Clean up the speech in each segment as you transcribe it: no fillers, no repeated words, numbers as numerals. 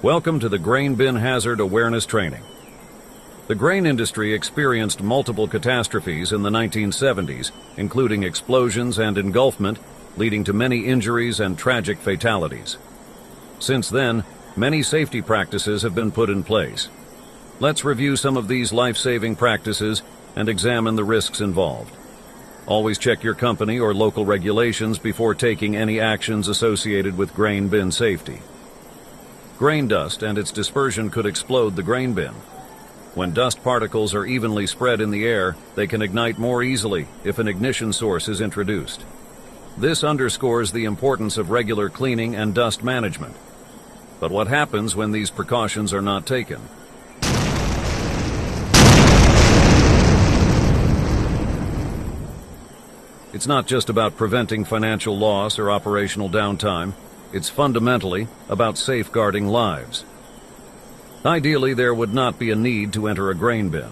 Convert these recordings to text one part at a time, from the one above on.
Welcome to the Grain Bin Hazard Awareness Training. The grain industry experienced multiple catastrophes in the 1970s, including explosions and engulfment, leading to many injuries and tragic fatalities. Since then, many safety practices have been put in place. Let's review some of these life-saving practices and examine the risks involved. Always check your company or local regulations before taking any actions associated with grain bin safety. Grain dust and its dispersion could explode the grain bin. When dust particles are evenly spread in the air, they can ignite more easily if an ignition source is introduced. This underscores the importance of regular cleaning and dust management. But what happens when these precautions are not taken? It's not just about preventing financial loss or operational downtime. It's fundamentally about safeguarding lives. Ideally, there would not be a need to enter a grain bin.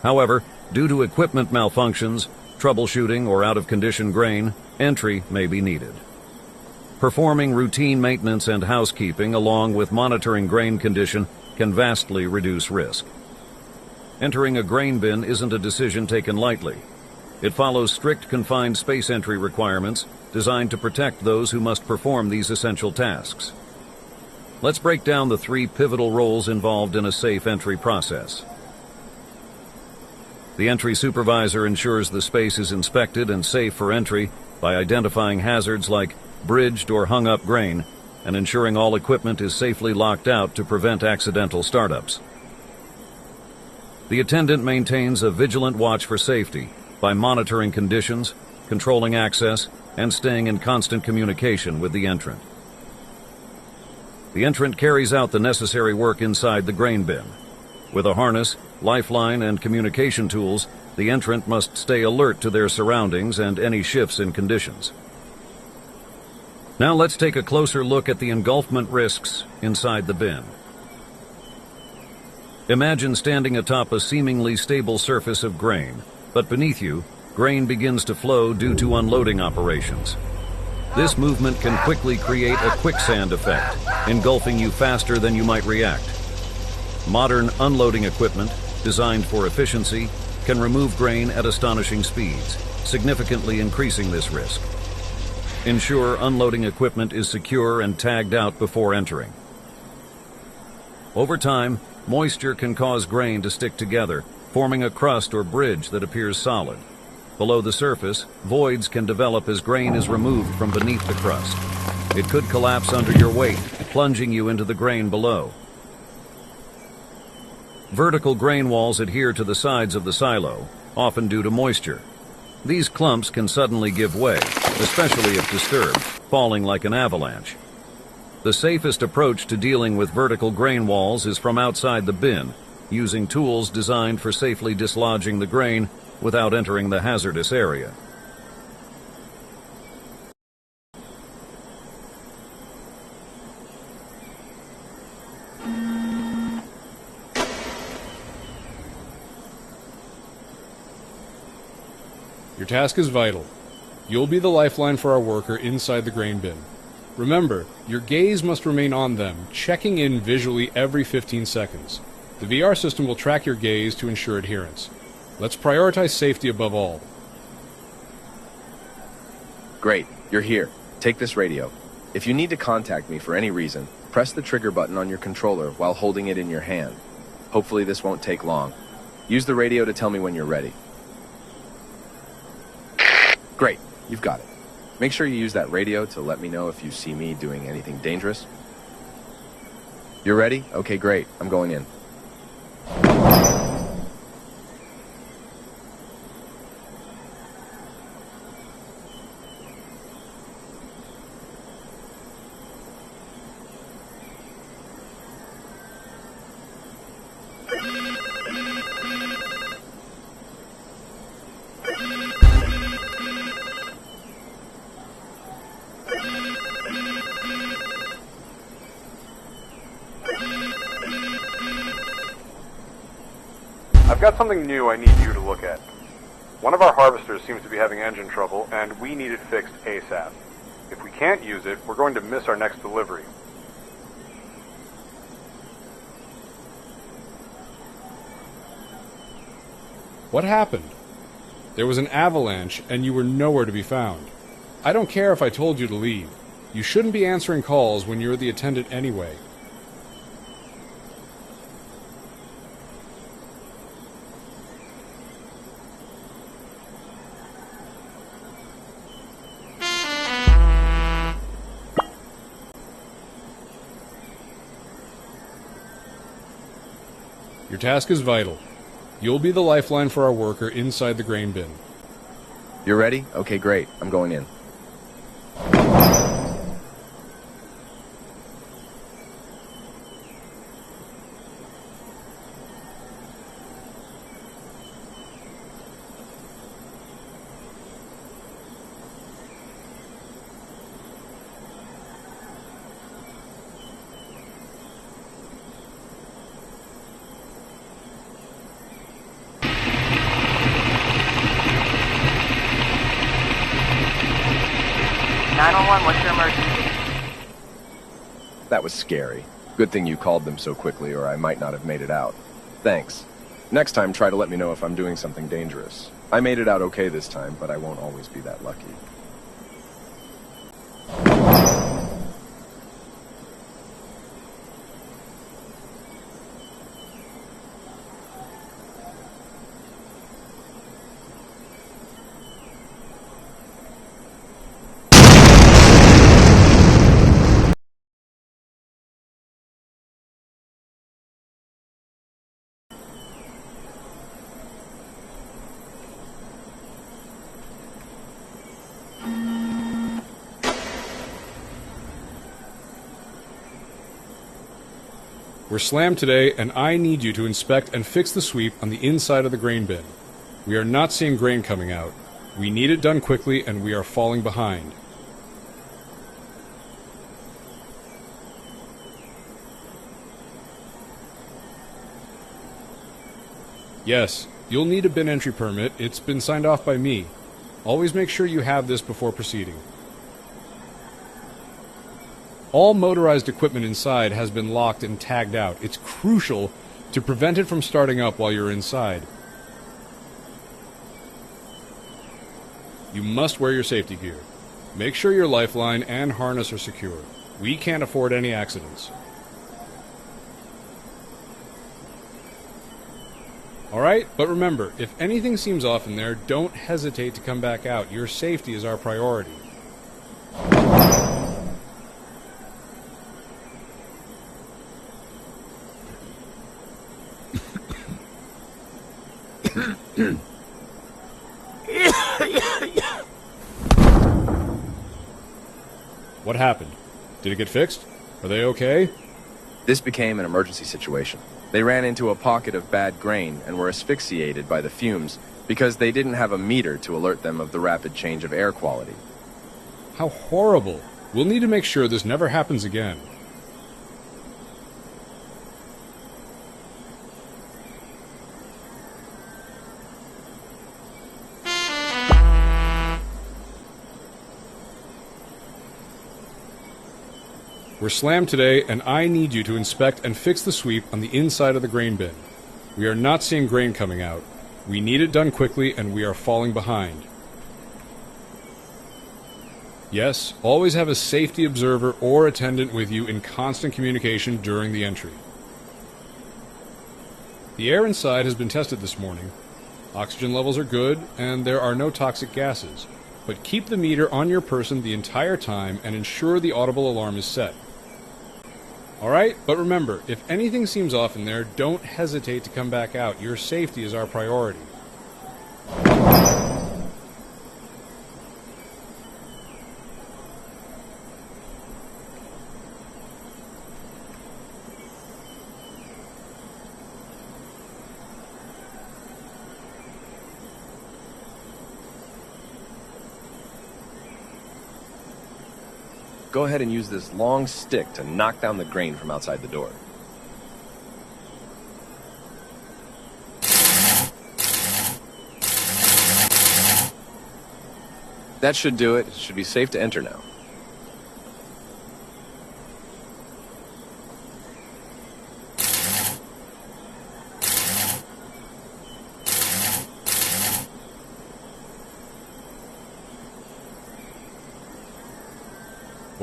However, due to equipment malfunctions, troubleshooting, or out-of-condition grain, entry may be needed. Performing routine maintenance and housekeeping along with monitoring grain condition can vastly reduce risk. Entering a grain bin isn't a decision taken lightly. It follows strict confined space entry requirements designed to protect those who must perform these essential tasks. Let's break down the 3 pivotal roles involved in a safe entry process. The entry supervisor ensures the space is inspected and safe for entry by identifying hazards like bridged or hung up grain and ensuring all equipment is safely locked out to prevent accidental startups. The attendant maintains a vigilant watch for safety by monitoring conditions, controlling access, and staying in constant communication with the entrant. The entrant carries out the necessary work inside the grain bin. With a harness, lifeline, and communication tools, the entrant must stay alert to their surroundings and any shifts in conditions. Now let's take a closer look at the engulfment risks inside the bin. Imagine standing atop a seemingly stable surface of grain, but beneath you, grain begins to flow due to unloading operations. This movement can quickly create a quicksand effect, engulfing you faster than you might react. Modern unloading equipment, designed for efficiency, can remove grain at astonishing speeds, significantly increasing this risk. Ensure unloading equipment is secure and tagged out before entering. Over time, moisture can cause grain to stick together, forming a crust or bridge that appears solid. Below the surface, voids can develop as grain is removed from beneath the crust. It could collapse under your weight, plunging you into the grain below. Vertical grain walls adhere to the sides of the silo, often due to moisture. These clumps can suddenly give way, especially if disturbed, falling like an avalanche. The safest approach to dealing with vertical grain walls is from outside the bin, using tools designed for safely dislodging the grain without entering the hazardous area. Your task is vital. You'll be the lifeline for our worker inside the grain bin. Remember, your gaze must remain on them, checking in visually every 15 seconds. The VR system will track your gaze to ensure adherence. Let's prioritize safety above all. Great, you're here. Take this radio. If you need to contact me for any reason, press the trigger button on your controller while holding it in your hand. Hopefully this won't take long. Use the radio to tell me when you're ready. Great, you've got it. Make sure you use that radio to let me know if you see me doing anything dangerous. You're ready? Okay, great. I'm going in. I've got something new I need you to look at. One of our harvesters seems to be having engine trouble, and we need it fixed ASAP. If we can't use it, we're going to miss our next delivery. What happened? There was an avalanche, and you were nowhere to be found. I don't care if I told you to leave. You shouldn't be answering calls when you're the attendant anyway. Your task is vital. You'll be the lifeline for our worker inside the grain bin. You're ready? Okay, great. I'm going in. What's your emergency? That was scary. Good thing you called them so quickly, or I might not have made it out. Thanks. Next time, try to let me know if I'm doing something dangerous. I made it out okay this time, but I won't always be that lucky. We're slammed today, and I need you to inspect and fix the sweep on the inside of the grain bin. We are not seeing grain coming out. We need it done quickly, and we are falling behind. Yes, you'll need a bin entry permit. It's been signed off by me. Always make sure you have this before proceeding. All motorized equipment inside has been locked and tagged out. It's crucial to prevent it from starting up while you're inside. You must wear your safety gear. Make sure your lifeline and harness are secure. We can't afford any accidents. Alright, but remember, if anything seems off in there, don't hesitate to come back out. Your safety is our priority. What happened? Did it get fixed? Are they okay? This became an emergency situation. They ran into a pocket of bad grain and were asphyxiated by the fumes because they didn't have a meter to alert them of the rapid change of air quality. How horrible. We'll need to make sure this never happens again. We're slammed today, and I need you to inspect and fix the sweep on the inside of the grain bin. We are not seeing grain coming out. We need it done quickly, and we are falling behind. Yes, always have a safety observer or attendant with you in constant communication during the entry. The air inside has been tested this morning. Oxygen levels are good, and there are no toxic gases. But keep the meter on your person the entire time and ensure the audible alarm is set. Alright, but remember, if anything seems off in there, don't hesitate to come back out. Your safety is our priority. Go ahead and use this long stick to knock down the grain from outside the door. That should do it. It should be safe to enter now.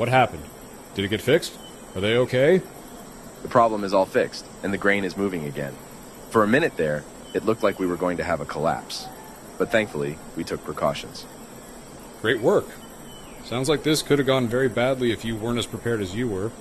What happened? Did it get fixed? Are they okay? The problem is all fixed, and the grain is moving again. For a minute there, it looked like we were going to have a collapse. But thankfully, we took precautions. Great work. Sounds like this could have gone very badly if you weren't as prepared as you were.